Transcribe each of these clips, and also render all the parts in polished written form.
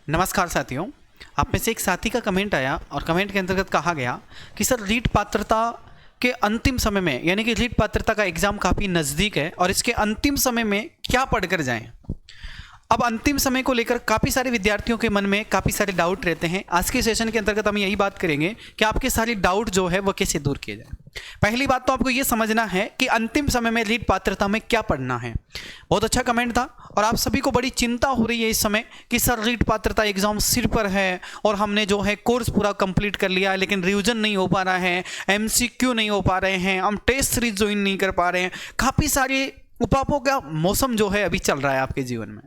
नमस्कार साथियों। आप में से एक साथी का कमेंट आया और कमेंट के अंतर्गत कहा गया कि सर रीट पात्रता के अंतिम समय में, यानी कि रीट पात्रता का एग्ज़ाम काफ़ी नज़दीक है और इसके अंतिम समय में क्या पढ़कर जाएं। अब अंतिम समय को लेकर काफ़ी सारे विद्यार्थियों के मन में काफ़ी सारे डाउट रहते हैं। आज के सेशन के अंतर्गत हम यही बात करेंगे कि आपके सारे डाउट जो है वो कैसे दूर किए जाए। पहली बात तो आपको ये समझना है कि अंतिम समय में रीट पात्रता में क्या पढ़ना है। बहुत अच्छा कमेंट था और आप सभी को बड़ी चिंता हो रही है इस समय कि सर रीट पात्रता एग्जाम सिर पर है और हमने जो है कोर्स पूरा कंप्लीट कर लिया लेकिन रिवीजन नहीं हो पा रहा है, MCQ नहीं हो पा रहे हैं, हम टेस्ट सीरीज ज्वाइन नहीं कर पा रहे हैं। काफ़ी सारे उपापों का मौसम जो है अभी चल रहा है आपके जीवन में।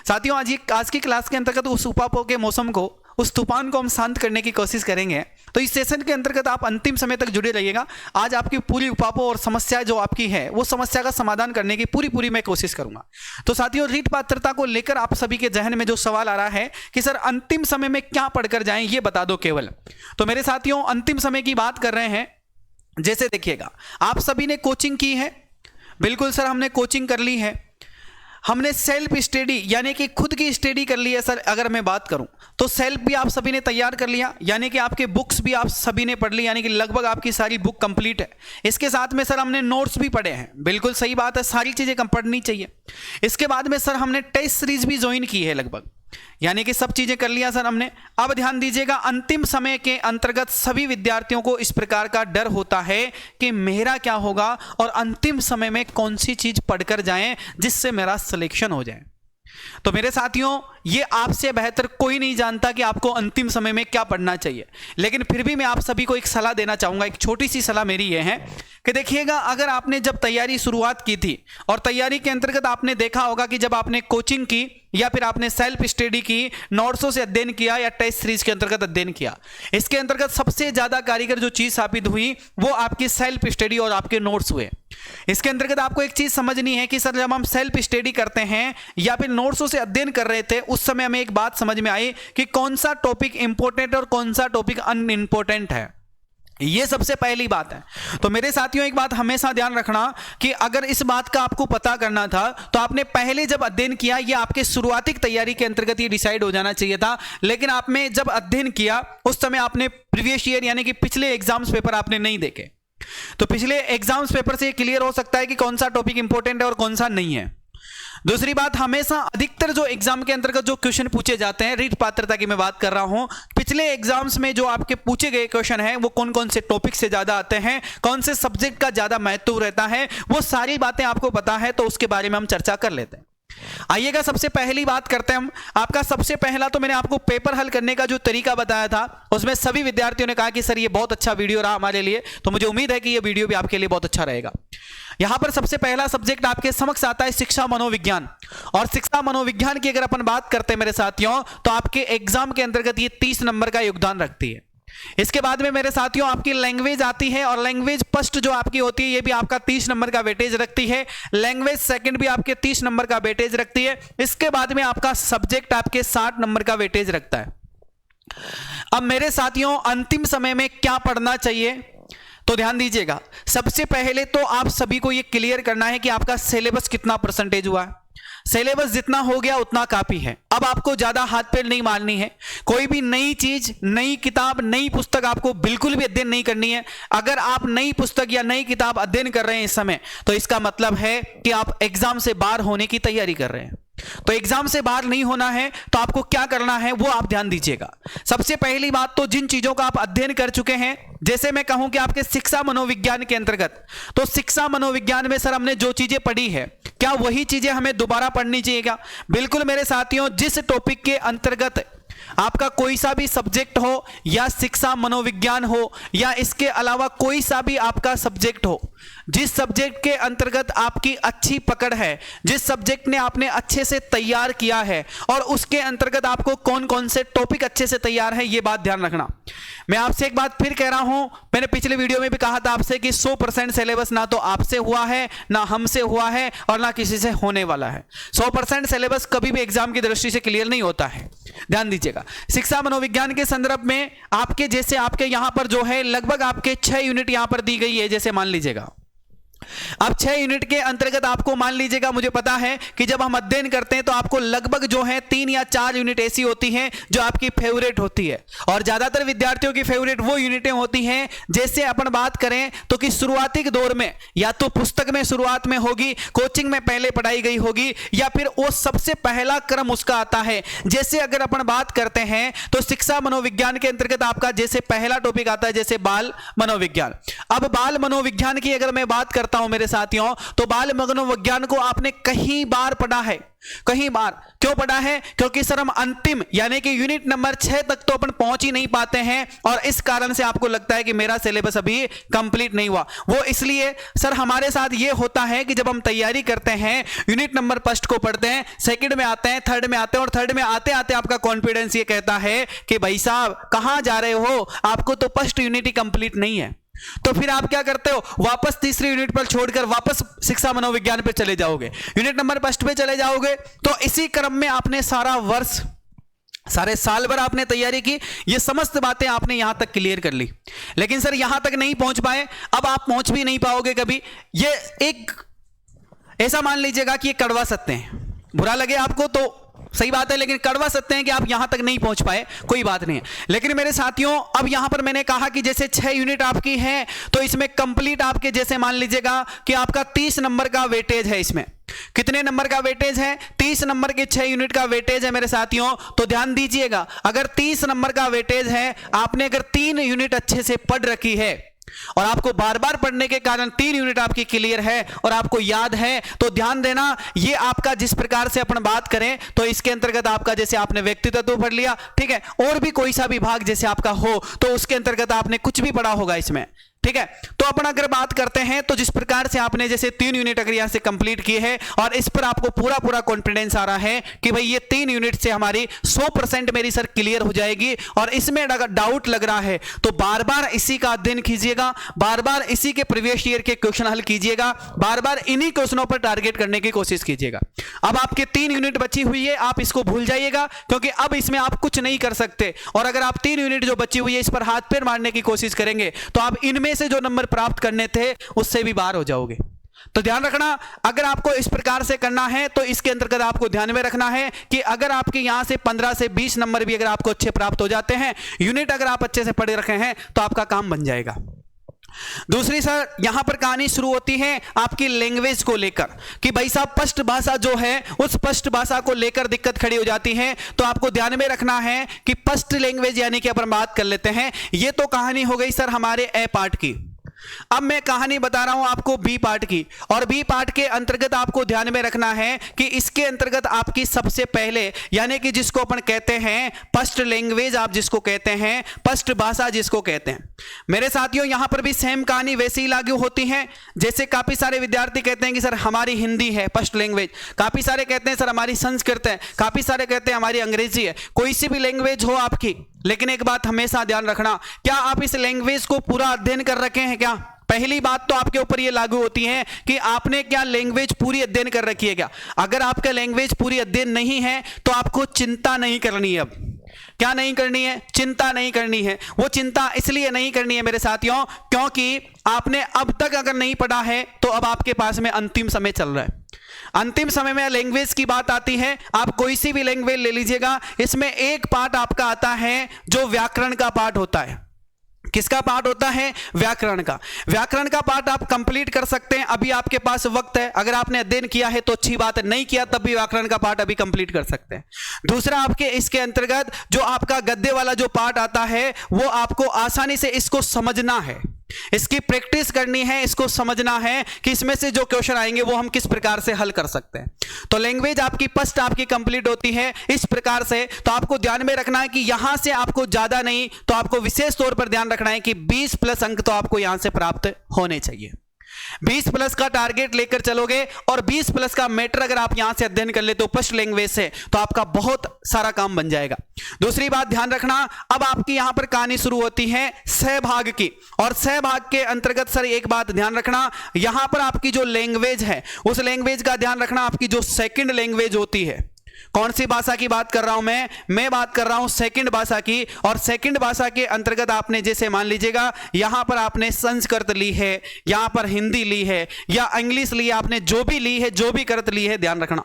साथियों, आज की क्लास के अंतर्गत उस उपापों के मौसम को, उस तूफान को हम शांत करने की कोशिश करेंगे। तो इस सेशन के अंतर्गत आप अंतिम समय तक जुड़े रहिएगा। आज आपकी पूरी उपापों और समस्या जो आपकी है वो समस्या का समाधान करने की पूरी मैं कोशिश करूंगा। तो साथियों, रीट पात्रता को लेकर आप सभी के जहन में जो सवाल आ रहा है कि सर अंतिम समय में क्या पढ़कर जाएं, ये बता दो केवल। तो मेरे साथियों, अंतिम समय की बात कर रहे हैं। जैसे देखिएगा, आप सभी ने कोचिंग की है। बिल्कुल सर, हमने कोचिंग कर ली है, हमने सेल्फ स्टडी यानी कि खुद की स्टडी कर ली है। सर अगर मैं बात करूं तो सेल्फ भी आप सभी ने तैयार कर लिया, यानी कि आपके बुक्स भी आप सभी ने पढ़ ली, यानी कि लगभग आपकी सारी बुक कंप्लीट है। इसके साथ में सर हमने नोट्स भी पढ़े हैं। बिल्कुल सही बात है, सारी चीज़ें कम पढ़नी चाहिए। इसके बाद में सर हमने टेस्ट सीरीज भी ज्वाइन की है लगभग, यानी कि सब चीजें कर लिया सर हमने। अब ध्यान दीजिएगा, अंतिम समय के अंतर्गत सभी विद्यार्थियों को इस प्रकार का डर होता है कि मेरा क्या होगा और अंतिम समय में कौन सी चीज पढ़कर जाएं जिससे मेरा सिलेक्शन हो जाए। तो मेरे साथियों, ये आपसे बेहतर कोई नहीं जानता कि आपको अंतिम समय में क्या पढ़ना चाहिए, लेकिन फिर भी मैं आप सभी को एक सलाह देना चाहूंगा। एक छोटी सी सलाह मेरी ये है कि देखिएगा, अगर आपने जब तैयारी शुरुआत की थी और तैयारी के अंतर्गत आपने देखा होगा कि जब आपने कोचिंग की या फिर आपने सेल्फ स्टडी की, नोट्सों से अध्ययन किया या टेस्ट सीरीज के अंतर्गत अध्ययन किया, इसके अंतर्गत सबसे ज्यादा कारीगर जो चीज साबित हुई वो आपकी सेल्फ स्टडी और आपके नोट्स हुए। इसके अंतर्गत आपको एक चीज समझनी है कि सर जब हम सेल्फ स्टडी करते हैं या फिर नोट्सों से अध्ययन कर रहे थे, उस समय हमें एक बात समझ में आई कि कौन सा टॉपिक इंपॉर्टेंट और कौन सा टॉपिक अनइम्पोर्टेंट है। ये सबसे पहली बात है। तो मेरे साथियों, एक बात हमेशा ध्यान रखना कि अगर इस बात का आपको पता करना था तो आपने पहले जब अध्ययन किया, ये आपके शुरुआती तैयारी के अंतर्गत ये डिसाइड हो जाना चाहिए था। लेकिन आपने जब अध्ययन किया उस समय आपने प्रीवियस ईयर यानी कि पिछले एग्जाम्स पेपर आपने नहीं देखे। तो पिछले एग्जाम्स पेपर से क्लियर हो सकता है कि कौन सा टॉपिक इंपॉर्टेंट है और कौन सा नहीं है। दूसरी बात, हमेशा अधिकतर जो एग्जाम के अंतर्गत जो क्वेश्चन पूछे जाते हैं, रीट पात्रता की मैं बात कर रहा हूं, पिछले एग्जाम्स में जो आपके पूछे गए क्वेश्चन हैं वो कौन कौन से टॉपिक से ज्यादा आते हैं, कौन से सब्जेक्ट का ज्यादा महत्व रहता है, वो सारी बातें आपको पता है। तो उसके बारे में हम चर्चा कर लेते हैं। आइएगा, सबसे पहली बात करते हैं हम। आपका सबसे पहला तो मैंने आपको पेपर हल करने का जो तरीका बताया था, उसमें सभी विद्यार्थियों ने कहा कि सर ये बहुत अच्छा वीडियो रहा हमारे लिए। तो मुझे उम्मीद है कि ये वीडियो भी आपके लिए बहुत अच्छा रहेगा। यहां पर सबसे पहला सब्जेक्ट आपके समक्ष आता है शिक्षा मनोविज्ञान। और शिक्षा मनोविज्ञान की अगर अपन बात करते हैं मेरे साथियों, तो आपके एग्जाम के अंतर्गत ये 30 नंबर का योगदान रखती है। इसके बाद में मेरे साथियों आपकी लैंग्वेज आती है और लैंग्वेज फर्स्ट जो आपकी होती है ये भी आपका 30 नंबर का वेटेज रखती है। लैंग्वेज सेकंड भी आपके 30 नंबर का वेटेज रखती है। इसके बाद में आपका सब्जेक्ट आपके 60 नंबर का वेटेज रखता है। अब मेरे साथियों, अंतिम समय में क्या पढ़ना चाहिए, तो ध्यान दीजिएगा। सबसे पहले तो आप सभी को यह क्लियर करना है कि आपका सिलेबस कितना परसेंटेज हुआ है। सिलेबस जितना हो गया उतना काफी है। अब आपको ज्यादा हाथ पैर नहीं मारनी है। कोई भी नई चीज, नई किताब, नई पुस्तक आपको बिल्कुल भी अध्ययन नहीं करनी है। अगर आप नई पुस्तक या नई किताब अध्ययन कर रहे हैं इस समय, तो इसका मतलब है कि आप एग्जाम से बाहर होने की तैयारी कर रहे हैं। तो एग्जाम से बाहर नहीं होना है तो आपको क्या करना है वो आप ध्यान दीजिएगा। सबसे पहली बात तो जिन चीजों का आप अध्ययन कर चुके हैं, जैसे मैं कहूं कि आपके शिक्षा मनोविज्ञान के अंतर्गत, तो शिक्षा मनोविज्ञान में सर हमने जो चीजें पढ़ी है, क्या वही चीजें हमें दोबारा पढ़नी चाहिए क्या? बिल्कुल मेरे साथियों, जिस टॉपिक के अंतर्गत आपका कोई सा भी सब्जेक्ट हो या शिक्षा मनोविज्ञान हो या इसके अलावा कोई सा भी आपका सब्जेक्ट हो, जिस सब्जेक्ट के अंतर्गत आपकी अच्छी पकड़ है, जिस सब्जेक्ट ने आपने अच्छे से तैयार किया है और उसके अंतर्गत आपको कौन कौन से टॉपिक अच्छे से तैयार है, ये बात ध्यान रखना। मैं आपसे एक बात फिर कह रहा हूं, मैंने पिछले वीडियो में भी कहा था आपसे कि 100% सिलेबस ना तो आपसे हुआ है, ना हमसे हुआ है और ना किसी से होने वाला है। 100% सिलेबस कभी भी एग्जाम की दृष्टि से क्लियर नहीं होता है, ध्यान दीजिएगा। शिक्षा मनोविज्ञान के संदर्भ में आपके जैसे आपके यहां पर जो है लगभग आपके 6 यूनिट यहां पर दी गई है। जैसे मान लीजिएगा अब 6 यूनिट के अंतर्गत आपको मान लीजिएगा, मुझे पता है कि जब हम अध्ययन करते हैं तो आपको लगभग जो है 3 या 4 यूनिट ऐसी होती हैं जो आपकी फेवरेट होती है, और ज्यादातर विद्यार्थियों की फेवरेट वो यूनिटें होती हैं जैसे अपन बात करें तो कि शुरुआती के दौर में या तो पुस्तक में शुरुआत में होगी, कोचिंग में पहले पढ़ाई गई होगी, या फिर वो सबसे पहला क्रम उसका आता है। जैसे अगर अपन बात करते हैं तो शिक्षा मनोविज्ञान के अंतर्गत आपका जैसे पहला टॉपिक आता है जैसे बाल मनोविज्ञान। अब बाल मनोविज्ञान की अगर मैं बात करता हूं मेरे साथियों, तो बाल मनोविज्ञान को आपने कई बार पढ़ा है। कई बार क्यों पढ़ा है? क्योंकि सर हम अंतिम यानी कि यूनिट नंबर 6 तक तो अपन पहुंच ही नहीं पाते हैं, और इस कारण से आपको लगता है कि मेरा सिलेबस अभी कंप्लीट नहीं हुआ। वो इसलिए सर हमारे साथ ये होता है कि जब हम तैयारी करते हैं, यूनिट नंबर फर्स्ट को पढ़ते हैं, सेकंड में आते हैं, थर्ड में आते हैं, और थर्ड में आते आते आपका कॉन्फिडेंस ये कहता है कि भाई साहब कहां जा रहे हो, आपको तो फर्स्ट यूनिट ही कंप्लीट नहीं है। तो फिर आप क्या करते हो, वापस तीसरी यूनिट पर छोड़कर वापस शिक्षा मनोविज्ञान पे चले जाओगे, यूनिट नंबर फर्स्ट पे चले जाओगे। तो इसी क्रम में आपने सारा वर्ष, सारे साल भर आपने तैयारी की, ये समस्त बातें आपने यहां तक क्लियर कर ली, लेकिन सर यहां तक नहीं पहुंच पाए। अब आप पहुंच भी नहीं पाओगे कभी। ये एक ऐसा मान लीजिएगा कि ये कड़वा सत्य हैं, बुरा लगे आपको तो सही बात है, लेकिन कड़वा सत्य है कि आप यहां तक नहीं पहुंच पाए, कोई बात नहीं है। लेकिन मेरे साथियों अब यहां पर मैंने कहा कि जैसे 6 यूनिट आपकी है तो इसमें कंप्लीट आपके जैसे मान लीजिएगा कि आपका 30 नंबर का वेटेज है। इसमें कितने नंबर का वेटेज है? 30 नंबर के 6 यूनिट का वेटेज है मेरे साथियों। तो ध्यान दीजिएगा, अगर 30 नंबर का वेटेज है, आपने अगर 3 यूनिट अच्छे से पढ़ रखी है और आपको बार बार पढ़ने के कारण 3 यूनिट आपकी क्लियर है और आपको याद है, तो ध्यान देना ये आपका जिस प्रकार से अपन बात करें तो इसके अंतर्गत आपका जैसे आपने व्यक्तित्व पढ़ लिया, ठीक है, और भी कोई सा विभाग जैसे आपका हो तो उसके अंतर्गत आपने कुछ भी पढ़ा होगा इसमें, ठीक है। तो अपन अगर बात करते हैं तो जिस प्रकार से आपने जैसे 3 यूनिट अगर यहां से कंप्लीट किए हैं और इस पर आपको पूरा पूरा कॉन्फिडेंस आ रहा है कि भाई ये 3 यूनिट से हमारी 100% मेरी सर क्लियर हो जाएगी, और इसमें अगर डाउट लग रहा है तो बार बार इसी का अध्ययन कीजिएगा, बार बार इसी के प्रीवियस ईयर के क्वेश्चन हल कीजिएगा, बार बार इन्हीं क्वेश्चनों पर टारगेट करने की कोशिश कीजिएगा। अब आपके 3 यूनिट बची हुई है, आप इसको भूल जाइएगा क्योंकि अब इसमें आप कुछ नहीं कर सकते, और अगर आप 3 यूनिट जो बची हुई है इस पर हाथ पैर मारने की कोशिश करेंगे तो आप इनमें से जो नंबर प्राप्त करने थे उससे भी बाहर हो जाओगे। तो ध्यान रखना, अगर आपको इस प्रकार से करना है तो इसके अंतर्गत आपको ध्यान में रखना है कि अगर आपके यहां से 15 से 20 नंबर भी अगर आपको अच्छे प्राप्त हो जाते हैं, यूनिट अगर आप अच्छे से पढ़ रखे हैं तो आपका काम बन जाएगा। दूसरी सर यहां पर कहानी शुरू होती है आपकी लैंग्वेज को लेकर कि भाई साहब स्पष्ट भाषा जो है उस स्पष्ट भाषा को लेकर दिक्कत खड़ी हो जाती है। तो आपको ध्यान में रखना है कि स्पष्ट लैंग्वेज यानी कि अपन बात कर लेते हैं, ये तो कहानी हो गई सर हमारे ए पार्ट की। अब मैं कहानी बता रहा हूं आपको बी पार्ट की, और बी पार्ट के अंतर्गत आपको ध्यान में रखना है कि इसके अंतर्गत आपकी सबसे पहले यानी कि जिसको अपन कहते हैं स्पष्ट लैंग्वेज, आप जिसको कहते हैं स्पष्ट भाषा जिसको कहते हैं, मेरे साथियों यहां पर भी सेम कहानी वैसे ही लागू होती है। जैसे काफी सारे विद्यार्थी कहते हैं कि सर हमारी हिंदी है स्पष्ट लैंग्वेज, काफी सारे कहते हैं सर हमारी संस्कृत है, काफी सारे कहते हैं हमारी अंग्रेजी है, कोई सी भी लैंग्वेज हो आपकी, लेकिन एक बात हमेशा ध्यान रखना, क्या आप इस लैंग्वेज को पूरा अध्ययन कर रखे हैं? क्या पहली बात तो आपके ऊपर ये लागू होती है कि आपने क्या लैंग्वेज पूरी अध्ययन कर रखी है क्या? अगर आपका लैंग्वेज पूरी अध्ययन नहीं है तो आपको चिंता नहीं करनी है। अब क्या नहीं करनी है? चिंता नहीं करनी है। वो चिंता इसलिए नहीं करनी है मेरे साथियों क्योंकि आपने अब तक अगर नहीं पढ़ा है तो अब आपके पास में अंतिम समय चल रहा है। अंतिम समय में लैंग्वेज की बात आती है, आप कोई सी भी लैंग्वेज ले लीजिएगा, इसमें एक पार्ट आपका आता है जो व्याकरण का पार्ट होता है। किसका पार्ट होता है? व्याकरण का। व्याकरण का पार्ट आप कंप्लीट कर सकते हैं, अभी आपके पास वक्त है, अगर आपने अध्ययन किया है तो अच्छी बात है, नहीं किया तब भी व्याकरण का पार्ट अभी कंप्लीट कर सकते हैं। दूसरा आपके इसके अंतर्गत जो आपका गद्य वाला जो पार्ट आता है वो आपको आसानी से इसको समझना है, इसकी प्रैक्टिस करनी है, इसको समझना है कि इसमें से जो क्वेश्चन आएंगे वो हम किस प्रकार से हल कर सकते हैं। तो लैंग्वेज आपकी फर्स्ट आपकी कंप्लीट होती है इस प्रकार से। तो आपको ध्यान में रखना है कि यहां से आपको ज्यादा नहीं तो आपको विशेष तौर पर ध्यान रखना है कि 20 प्लस अंक तो आपको यहां से प्राप्त होने चाहिए। 20 प्लस का टारगेट लेकर चलोगे और 20 प्लस का मैटर अगर आप यहां से अध्ययन कर ले तो फर्स्ट लैंग्वेज से, तो आपका बहुत सारा काम बन जाएगा। दूसरी बात ध्यान रखना, अब आपकी यहां पर कहानी शुरू होती है सहभाग की, और सहभाग के अंतर्गत सर एक बात ध्यान रखना, यहां पर आपकी जो लैंग्वेज है उस लैंग्वेज का ध्यान रखना, आपकी जो सेकंड लैंग्वेज होती है कौन सी भाषा की बात कर रहा हूं मैं बात कर रहा हूं सेकंड भाषा की। और सेकंड भाषा के अंतर्गत आपने जैसे मान लीजिएगा यहां पर आपने संस्कृत ली है, यहां पर हिंदी ली है या इंग्लिश ली है, आपने जो भी ली है, जो भी करत ली है, ध्यान रखना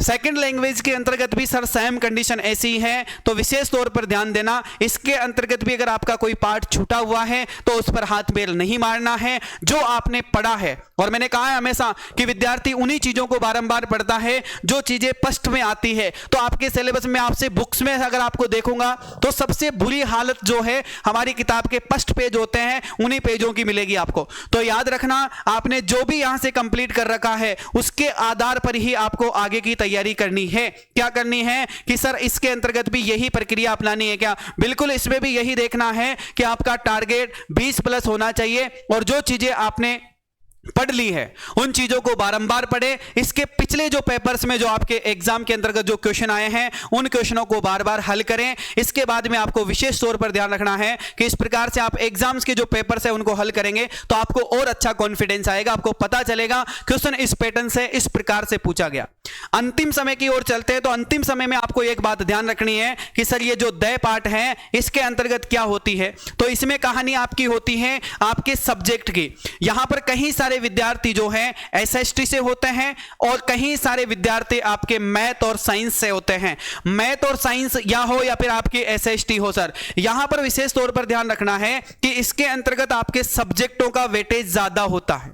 सेकंड लैंग्वेज के अंतर्गत भी सर सेम कंडीशन ऐसी ही है, तो विशेष तौर पर ध्यान देना। इसके अंतर्गत भी अगर आपका कोई पार्ट छूटा हुआ है तो उस पर हाथ बेल नहीं मारना है, जो आपने पढ़ा है। और मैंने कहा है हमेशा कि विद्यार्थी उन्हीं चीजों को बारंबार पढ़ता है जो चीजें स्पष्ट में आती है। तो आपके सिलेबस में आपसे बुक्स में अगर आपको देखूंगा तो सबसे बुरी हालत जो है हमारी किताब के फर्स्ट पेज होते हैं, उन्हीं पेजों की मिलेगी आपको। तो याद रखना, आपने जो भी यहां से कंप्लीट कर रखा है उसके आधार पर ही आपको आगे की तैयारी करनी है। क्या करनी है कि सर इसके अंतर्गत भी यही प्रक्रिया अपनानी है क्या? बिल्कुल, इसमें भी यही देखना है कि आपका टारगेट 20+ होना चाहिए और जो चीजें आपने पढ़ ली है उन चीजों को बारंबार पढ़े। इसके पिछले जो पेपर्स में जो आपके एग्जाम के अंतर्गत जो क्वेश्चन आए हैं उन क्वेश्चनों को बार बार हल करें। इसके बाद में आपको विशेष तौर पर ध्यान रखना है कि इस प्रकार से आप एग्जाम्स के जो पेपर्स है उनको हल करेंगे तो आपको और अच्छा कॉन्फिडेंस आएगा, आपको पता चलेगा क्वेश्चन इस पैटर्न से इस प्रकार से पूछा गया। अंतिम समय की ओर चलते हैं, तो अंतिम समय में आपको एक बात ध्यान रखनी है कि सर ये जो दय पाठ है इसके अंतर्गत क्या होती है। तो इसमें कहानी आपकी होती है आपके सब्जेक्ट की। यहां पर कहीं सारे विद्यार्थी जो हैं एसएसटी से होते हैं और कहीं सारे विद्यार्थी आपके मैथ और साइंस से होते हैं। मैथ और साइंस या हो या फिर आपकी एसएसटी हो सर, यहां पर विशेष तौर पर ध्यान रखना है कि इसके अंतर्गत आपके सब्जेक्टों का वेटेज ज्यादा होता है।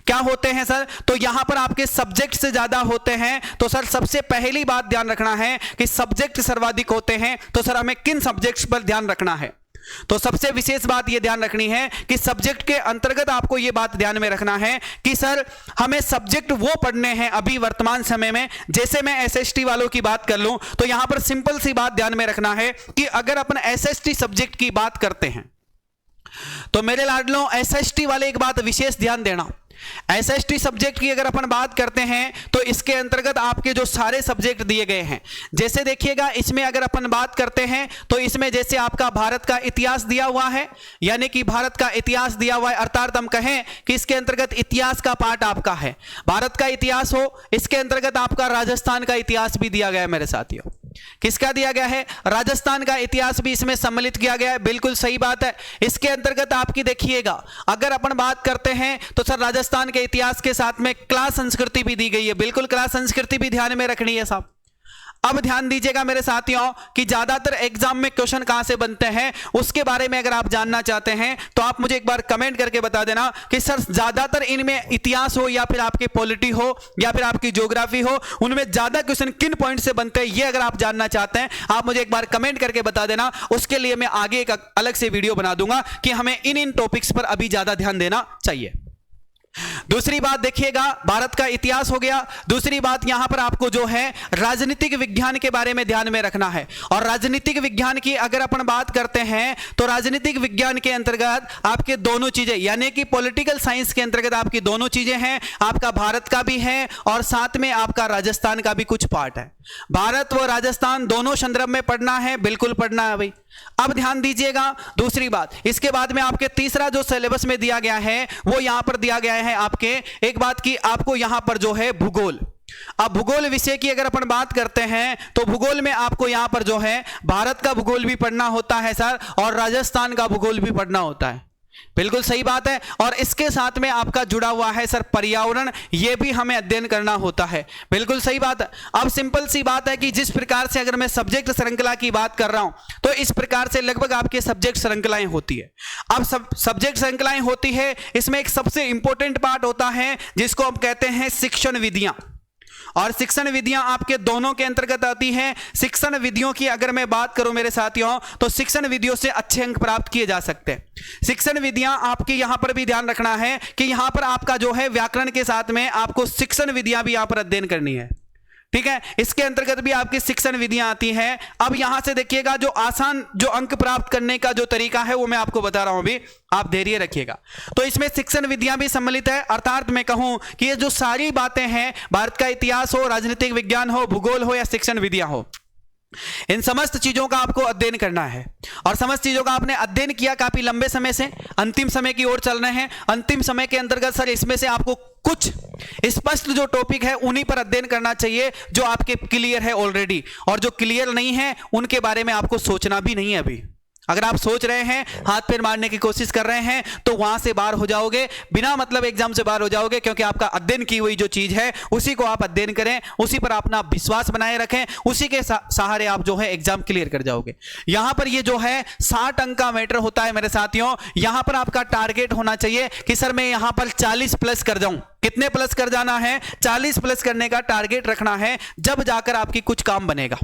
क्या होते हैं सर? तो यहां पर आपके सब्जेक्ट से ज्यादा होते हैं। तो सर सबसे पहली बात ध्यान रखना है कि सब्जेक्ट सर्वाधिक होते हैं, तो सर हमें किन सब्जेक्ट्स पर ध्यान रखना है? तो सबसे विशेष बात यह ध्यान रखनी है कि सब्जेक्ट के अंतर्गत आपको यह बात ध्यान में रखना है कि सर हमें सब्जेक्ट वो पढ़ने हैं अभी वर्तमान समय में। जैसे मैं एसएसटी वालों की बात कर लूं तो यहां पर सिंपल सी बात ध्यान में रखना है कि अगर अपन एसएसटी सब्जेक्ट की बात करते हैं तो मेरे लाडलों एसएसटी वाले एक बात विशेष ध्यान देना। एसएसटी सब्जेक्ट की अगर अपन बात करते हैं तो इसके अंतर्गत आपके जो सारे सब्जेक्ट दिए गए हैं, जैसे देखिएगा इसमें अगर अपन बात करते हैं तो इसमें जैसे आपका भारत का इतिहास दिया हुआ है, यानी कि भारत का इतिहास दिया हुआ है, अर्थात हम कहें कि इसके अंतर्गत इतिहास का पार्ट आपका है, भारत का इतिहास हो। इसके अंतर्गत आपका राजस्थान का इतिहास भी दिया गया है मेरे साथियों। किसका दिया गया है? राजस्थान का इतिहास भी इसमें सम्मिलित किया गया है। बिल्कुल सही बात है। इसके अंतर्गत आपकी देखिएगा अगर अपन बात करते हैं तो सर राजस्थान के इतिहास के साथ में कला संस्कृति भी दी गई है। बिल्कुल कला संस्कृति भी ध्यान में रखनी है साहब। अब ध्यान दीजिएगा मेरे साथियों कि ज्यादातर एग्जाम में क्वेश्चन कहां से बनते हैं उसके बारे में अगर आप जानना चाहते हैं तो आप मुझे एक बार कमेंट करके बता देना कि सर ज्यादातर इनमें इतिहास हो या फिर आपकी पॉलिटी हो या फिर आपकी ज्योग्राफी हो, उनमें ज्यादा क्वेश्चन किन पॉइंट से बनते हैं, ये अगर आप जानना चाहते हैं आप मुझे एक बार कमेंट करके बता देना। उसके लिए मैं आगे एक अलग से वीडियो बना दूंगा कि हमें इन टॉपिक्स पर अभी ज्यादा ध्यान देना चाहिए। दूसरी बात देखिएगा, भारत का इतिहास हो गया। दूसरी बात यहां पर आपको जो है राजनीतिक विज्ञान के बारे में ध्यान में रखना है। और राजनीतिक विज्ञान की अगर अपन बात करते हैं तो राजनीतिक विज्ञान के अंतर्गत आपके दोनों चीजें, यानी कि पॉलिटिकल साइंस के अंतर्गत आपकी दोनों चीजें हैं। आपका भारत का भी है और साथ में आपका राजस्थान का भी कुछ पार्ट है। भारत व राजस्थान दोनों संदर्भ में पढ़ना है, बिल्कुल पढ़ना है भाई। अब ध्यान दीजिएगा दूसरी बात, इसके बाद में आपके तीसरा जो सिलेबस में दिया गया है वो यहां पर दिया गया है आपके एक बात की, आपको यहां पर जो है भूगोल। अब भूगोल विषय की अगर अपन बात करते हैं तो भूगोल में आपको यहां पर जो है भारत का भूगोल भी पढ़ना होता है सर और राजस्थान का भूगोल भी पढ़ना होता है। बिल्कुल सही बात है। और इसके साथ में आपका जुड़ा हुआ है सर पर्यावरण, यह भी हमें अध्ययन करना होता है। बिल्कुल सही बात है। अब सिंपल सी बात है कि जिस प्रकार से अगर मैं सब्जेक्ट श्रृंखला की बात कर रहा हूं तो इस प्रकार से लगभग आपके सब्जेक्ट श्रृंखलाएं होती है। अब सब्जेक्ट श्रृंखलाएं होती है, इसमें एक सबसे इंपॉर्टेंट पार्ट होता है जिसको हम कहते हैं शिक्षण विधियां। और शिक्षण विधियां आपके दोनों के अंतर्गत आती हैं। शिक्षण विधियों की अगर मैं बात करूं मेरे साथियों तो शिक्षण विधियों से अच्छे अंक प्राप्त किए जा सकते हैं। शिक्षण विधियां आपकी यहां पर भी ध्यान रखना है कि यहां पर आपका जो है व्याकरण के साथ में आपको शिक्षण विधियां भी यहां पर अध्ययन करनी है। ठीक है, इसके अंतर्गत भी आपकी शिक्षण विधियां आती हैं। अब यहां से देखिएगा जो आसान जो अंक प्राप्त करने का जो तरीका है वो मैं आपको बता रहा हूं, अभी आप धैर्य रखिएगा। तो इसमें शिक्षण विधियां भी सम्मिलित है, अर्थात मैं कहूं कि ये जो सारी बातें हैं, भारत का इतिहास हो, राजनीतिक विज्ञान हो, भूगोल हो या शिक्षण विधियां हो, इन समस्त चीजों का आपको अध्ययन करना है और समस्त चीजों का आपने अध्ययन किया काफी लंबे समय से, अंतिम समय की ओर चल रहे हैं। अंतिम समय के अंतर्गत सर इसमें से आपको कुछ स्पष्ट जो टॉपिक है उन्हीं पर अध्ययन करना चाहिए जो आपके क्लियर है ऑलरेडी, और जो क्लियर नहीं है उनके बारे में आपको सोचना भी नहीं है। अभी अगर आप सोच रहे हैं, हाथ पैर मारने की कोशिश कर रहे हैं, तो वहां से बाहर हो जाओगे, बिना मतलब एग्जाम से बाहर हो जाओगे, क्योंकि आपका अध्ययन की हुई जो चीज है उसी को आप अध्ययन करें, उसी पर अपना विश्वास बनाए रखें, उसी के सहारे आप जो है एग्जाम क्लियर कर जाओगे। यहां पर ये जो है 60 अंक का मैटर होता है मेरे साथियों। यहां पर आपका टारगेट होना चाहिए कि सर मैं यहां पर 40 प्लस कर जाऊं। कितने प्लस कर जाना है? 40 प्लस करने का टारगेट रखना है, जब जाकर आपकी कुछ काम बनेगा।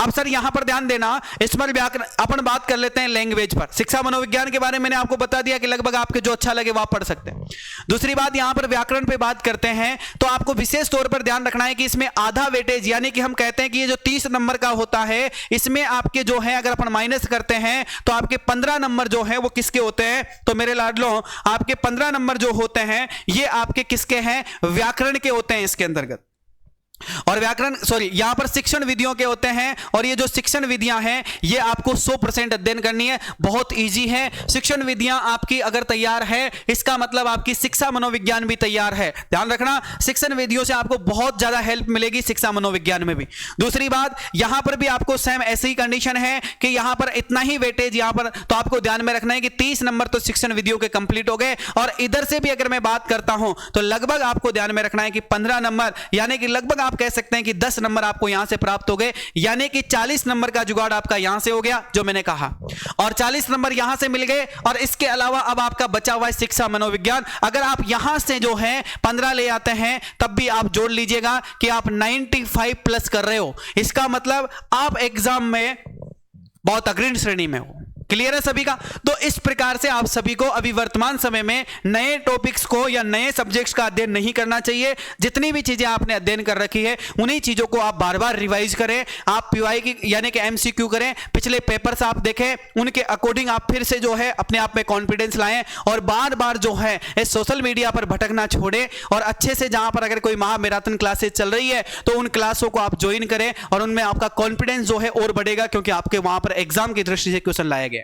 अब सर यहां पर ध्यान देना, इस पर व्याकरण अपन बात कर लेते हैं लैंग्वेज पर। शिक्षा मनोविज्ञान के बारे में मैंने आपको बता दिया कि लगभग आपके जो अच्छा लगे वो आप पढ़ सकते हैं। दूसरी बात, यहां पर व्याकरण पे बात करते हैं तो आपको विशेष तौर पर ध्यान रखना है कि इसमें आधा वेटेज, यानी कि हम कहते हैं कि ये जो 30 नंबर का होता है, इसमें आपके जो है अगर अपन माइनस करते हैं तो आपके 15 नंबर जो है वो किसके होते हैं? तो मेरे लाडलो, आपके 15 नंबर जो होते हैं ये आपके किसके हैं? व्याकरण के होते हैं इसके अंतर्गत। और व्याकरण यहां पर शिक्षण विधियों के होते हैं, और ये जो शिक्षण विधियां हैं ये आपको 100% अध्ययन करनी है। बहुत इजी है। शिक्षण विधियां आपकी अगर तैयार है, इसका मतलब आपकी शिक्षा मनोविज्ञान भी तैयार है। ध्यान रखना, शिक्षण विधियों से आपको बहुत ज्यादा हेल्प मिलेगी शिक्षा मनोविज्ञान में भी। दूसरी बात, यहां पर भी आपको सेम ऐसी ही कंडीशन है कि यहां पर इतना ही वेटेज, यहां पर तो आपको ध्यान में रखना है कि 30 नंबर तो शिक्षण विधियों के कंप्लीट हो गए, और इधर से भी अगर मैं बात करता हूं तो लगभग आपको ध्यान में रखना है कि 15 नंबर, यानी कि लगभग कह सकते हैं कि 10 नंबर आपको यहां से प्राप्त हो गए, यानी कि 40 नंबर का जुगाड़ आपका यहां से हो गया जो मैंने कहा, और 40 नंबर यहां से मिल गए। और इसके अलावा अब आपका बचा हुआ है शिक्षा मनोविज्ञान। अगर आप यहां से जो है 15 ले आते हैं तब भी आप जोड़ लीजिएगा कि आप 95 प्लस कर रहे हो। इसका मतलब आप एग्जाम में बहुत अग्रणी श्रेणी में हो। क्लियर है सभी का? तो इस प्रकार से आप सभी को अभी वर्तमान समय में नए टॉपिक्स को या नए सब्जेक्ट्स का अध्ययन नहीं करना चाहिए। जितनी भी चीजें आपने अध्ययन कर रखी है उन्हीं चीजों को आप बार बार रिवाइज करें। आप पीवाई की यानी कि एमसीक्यू करें, पिछले पेपर्स आप देखें, उनके अकॉर्डिंग आप फिर से जो है अपने आप में कॉन्फिडेंस लाएं, और बार बार जो है इस सोशल मीडिया पर भटकना छोड़ें, और अच्छे से जहां पर अगर कोई महामैराथन क्लासेस चल रही है तो उन क्लासों को आप ज्वाइन करें, और उनमें आपका कॉन्फिडेंस जो है और बढ़ेगा, क्योंकि आपके वहां पर एग्जाम की दृष्टि से क्वेश्चन लाया गया।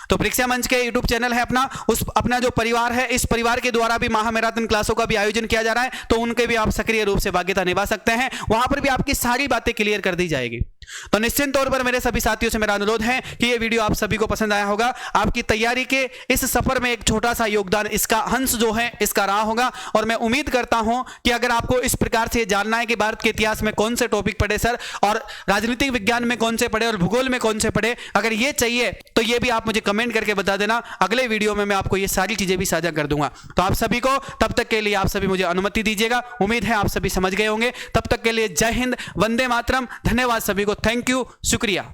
तो परीक्षा मंच के यूट्यूब चैनल है अपना जो परिवार है, इस परिवार के द्वारा भी महामैराथन क्लासों का भी आयोजन किया जा रहा है, तो उनके भी आप सक्रिय रूप से भागीदारी निभा सकते हैं। वहां पर भी आपकी सारी बातें क्लियर कर दी जाएगी। तो निश्चित तौर पर मेरे सभी साथियों से मेरा अनुरोध है कि यह वीडियो आप सभी को पसंद आया होगा। आपकी तैयारी के इस सफर में एक छोटा सा योगदान इसका हंस जो है इसका रहा होगा, और मैं उम्मीद करता हूं कि अगर आपको इस प्रकार से जानना है कि भारत के इतिहास में कौन से टॉपिक पढ़े सर, और राजनीतिक विज्ञान में कौन से पढ़े, और भूगोल में कौन से पढ़े, अगर ये चाहिए तो ये भी आप मुझे कमेंट करके बता देना। अगले वीडियो में मैं आपको ये सारी चीजें भी साझा कर दूंगा। तो आप सभी को तब तक के लिए आप सभी मुझे अनुमति दीजिएगा। उम्मीद है आप सभी समझ गए होंगे। तब तक के लिए जय हिंद, वंदे मातरम। धन्यवाद सभी को, थैंक यू, शुक्रिया।